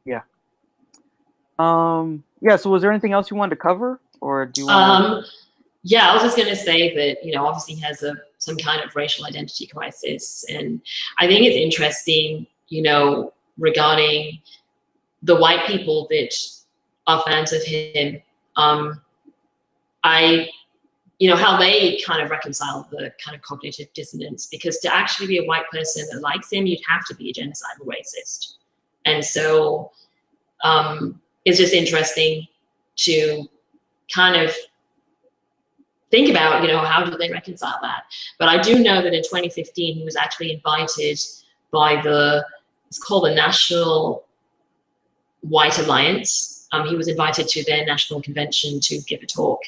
Yeah. Yeah. So was there anything else you wanted to cover, or do you want to? Yeah, I was just going to say that, obviously he has some kind of racial identity crisis. And I think it's interesting, regarding the white people that are fans of him. How they kind of reconcile the kind of cognitive dissonance, because to actually be a white person that likes him, you'd have to be a genocidal racist. And so it's just interesting to kind of think about, how do they reconcile that? But I do know that in 2015, he was actually invited by it's called the National White Alliance. He was invited to their national convention to give a talk.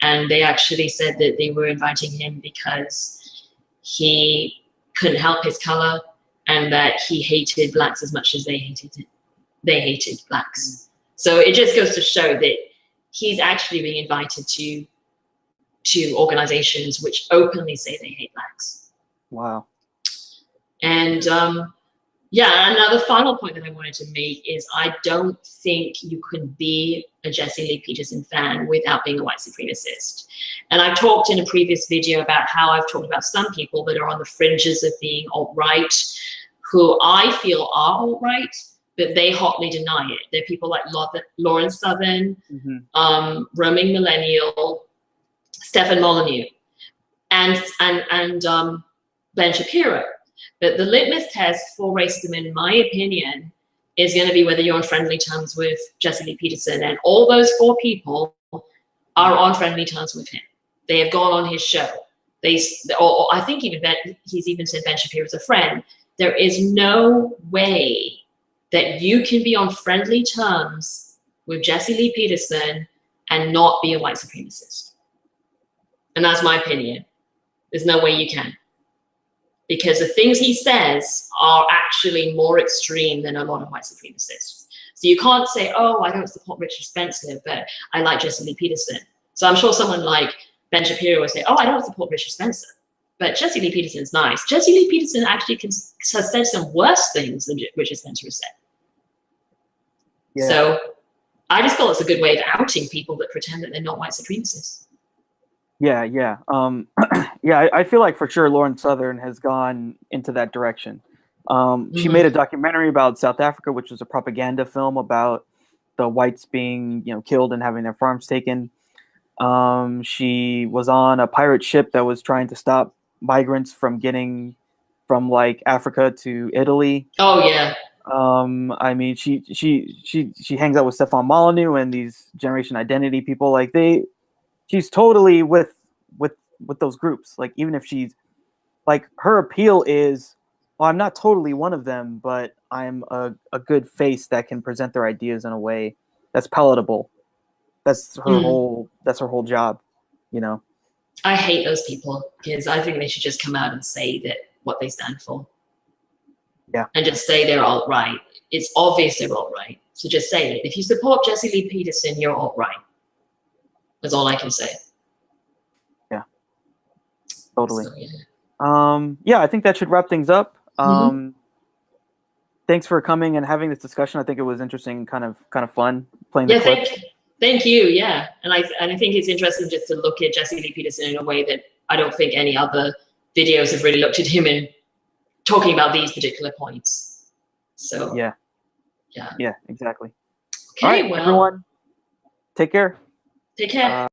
And they actually said that they were inviting him because he couldn't help his color, and that he hated blacks as much as they hated blacks. So it just goes to show that he's actually being invited to organizations which openly say they hate blacks. Wow. And yeah, another final point that I wanted to make is I don't think you can be a Jesse Lee Peterson fan without being a white supremacist. And I've talked in a previous video about how I've talked about some people that are on the fringes of being alt-right, who I feel are alt-right, but they hotly deny it. There are people like Lauren Southern, roaming millennial, Stefan Molyneux, and Ben Shapiro. But the litmus test for racism, in my opinion, is going to be whether you're on friendly terms with Jesse Lee Peterson. And all those 4 people are on friendly terms with him. They have gone on his show. Or I think he's even said Ben Shapiro is a friend. There is no way that you can be on friendly terms with Jesse Lee Peterson and not be a white supremacist. And that's my opinion. There's no way you can. Because the things he says are actually more extreme than a lot of white supremacists. So you can't say, oh, I don't support Richard Spencer, but I like Jesse Lee Peterson. So I'm sure someone like Ben Shapiro will say, oh, I don't support Richard Spencer, but Jesse Lee Peterson's nice. Jesse Lee Peterson actually has said some worse things than Richard Spencer has said. Yeah. So I just feel it's a good way of outing people that pretend that they're not white supremacists. Yeah. Yeah, I feel like for sure Lauren Southern has gone into that direction. She made a documentary about South Africa, which was a propaganda film about the whites being, killed and having their farms taken. She was on a pirate ship that was trying to stop migrants from getting from like Africa to Italy. Oh yeah. I mean, she hangs out with Stefan Molyneux and these generation identity people. Like she's totally with those groups. Like, even if she's like, her appeal is, well, I'm not totally one of them, but I'm a good face that can present their ideas in a way that's palatable. That's her whole job, I hate those people, because I think they should just come out and say that what they stand for. Yeah. And just say they're alt-right. It's obvious they're alt-right. So just say it. If you support Jesse Lee Peterson, you're alt-right. That's all I can say. Yeah. Totally. So, yeah. Yeah, I think that should wrap things up. Thanks for coming and having this discussion. I think it was interesting, kind of fun playing the clip. Thank you. Yeah. And I think it's interesting just to look at Jesse Lee Peterson in a way that I don't think any other videos have really looked at him in talking about these particular points. So yeah, exactly. Okay, all right, well, everyone, take care. Take care.